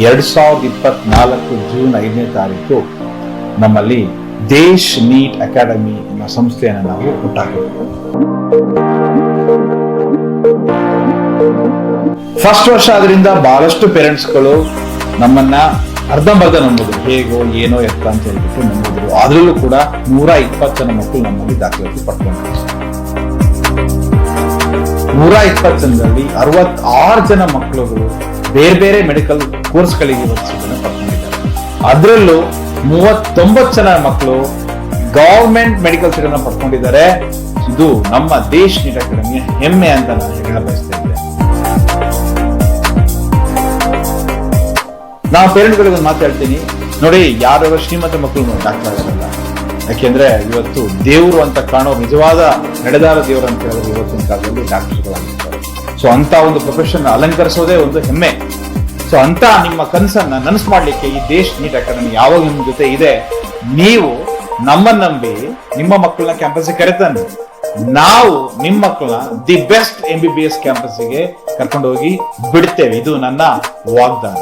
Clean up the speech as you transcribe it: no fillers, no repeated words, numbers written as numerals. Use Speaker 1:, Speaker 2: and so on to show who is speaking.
Speaker 1: 2024 June 5ನೇ ತಾರೀಕು ನಮ್ಮಲ್ಲಿ ದೇಶ್ ನೀಟ್ ಅಕಾಡೆಮಿ ಎಂಬ ಸಂಸ್ಥೆಯನ್ನು ನಾವು ಹುಟ್ಟಾಕಿದ್ದೇವೆ. ಫಸ್ಟ್ ವರ್ಷ ಆದ್ರಿಂದ ಬಹಳಷ್ಟು ಪೇರೆಂಟ್ಸ್ಗಳು ನಮ್ಮನ್ನ ಅರ್ಧಂಬರ್ಧ ನಂಬಿದ್ರು, ಹೇಗೋ ಏನೋ ಎತ್ತ ಅಂತ ಹೇಳ್ಬಿಟ್ಟು ನಂಬಿದ್ರು. ಅದ್ರಲ್ಲೂ ಕೂಡ 120 ಜನ ಮಕ್ಕಳು ನಮ್ಮಲ್ಲಿ ದಾಖಲಾತಿ ಪಡ್ಕೊಂಡ್ರು. 120 ಜನರಲ್ಲಿ 66 ಜನ ಮಕ್ಕಳುಗಳು ಬೇರೆ ಬೇರೆ ಮೆಡಿಕಲ್ ಕೋರ್ಸ್ಗಳಿಗೆ ಪಡ್ಕೊಂಡಿದ್ದಾರೆ. ಅದರಲ್ಲೂ 39 ಜನ ಮಕ್ಕಳು ಗವರ್ಮೆಂಟ್ ಮೆಡಿಕಲ್ ಸೀಟನ್ನು ಪಡ್ಕೊಂಡಿದ್ದಾರೆ. ಇದು ನಮ್ಮ ದೇಶ್ ನೀಟ್ ಅಕಾಡೆಮಿಯ ಹೆಮ್ಮೆ ಅಂತ ನಾನು ಹೇಳ ಬಯಸ್ತಾ ಇದ್ದೆ. ನಾವು ಪೇರೆಂಟ್ಗಳಿಗೆ ಒಂದು ಮಾತು ಹೇಳ್ತೀನಿ ನೋಡಿ, ಯಾರು ಶ್ರೀಮಂತ ಮಕ್ಕಳು ದಾಖಲಾಗಲ್ಲ. ಯಾಕೆಂದ್ರೆ ಇವತ್ತು ದೇವರು ಅಂತ ಕಾಣೋ ನಿಜವಾದ ನಡೆದಾರ ದೇವರು ಅಂತ ಹೇಳಿದ್ರೆ ಇವತ್ತಿನ ಕಾಲದಲ್ಲಿ ಡಾಕ್ಟರ್ಗಳಾಗಿರ್ತಾರೆ. ಸೊ ಅಂತ ಒಂದು ಪ್ರೊಫೆಷನ್ ಅಲಂಕರಿಸೋದೇ ಒಂದು ಹೆಮ್ಮೆ. ಸೊ ಅಂತ ನಿಮ್ಮ ಕನಸನ್ನ ನನಸು ಮಾಡ್ಲಿಕ್ಕೆ ಈ ದೇಶ್ ನೀಟ್ ಅಕಾಡೆಮಿ ಯಾವಾಗ ನಿಮ್ಮ ಜೊತೆ ಇದೆ. ನೀವು ನಮ್ಮನ್ನ ನಂಬಿ ನಿಮ್ಮ ಮಕ್ಕಳನ್ನ ಕ್ಯಾಂಪಸ್ಗೆ ಕರೆತಾನೆ, ನಾವು ನಿಮ್ಮ ಮಕ್ಕಳನ್ನ ದಿ ಬೆಸ್ಟ್ MBBS ಕ್ಯಾಂಪಸ್ಗೆ ಕರ್ಕೊಂಡು ಹೋಗಿ ಬಿಡ್ತೇವೆ. ಇದು ನನ್ನ ವಾಗ್ದಾನ.